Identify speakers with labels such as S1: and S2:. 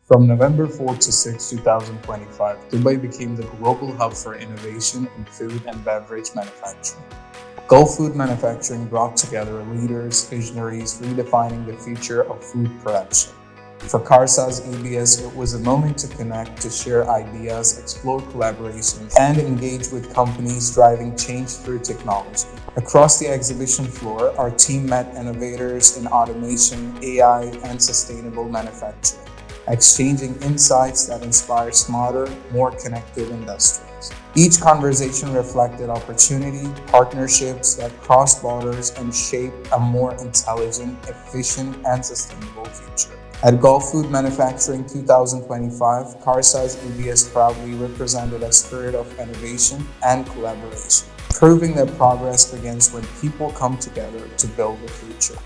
S1: From November 4th to 6, 2025, Dubai became the global hub for innovation in food and beverage manufacturing. Gulfood Manufacturing brought together leaders, visionaries, redefining the future of food production. For Karsaaz EBS, it was a moment to connect, to share ideas, explore collaborations, and engage with companies driving change through technology. Across the exhibition floor, our team met innovators in automation, AI, and sustainable manufacturing, exchanging insights that inspire smarter, more connected industries. Each conversation reflected opportunity, partnerships that cross borders and shape a more intelligent, efficient, and sustainable future. At Gulfood Manufacturing 2025, Karsaaz EBS proudly represented a spirit of innovation and collaboration, proving that progress begins when people come together to build the future.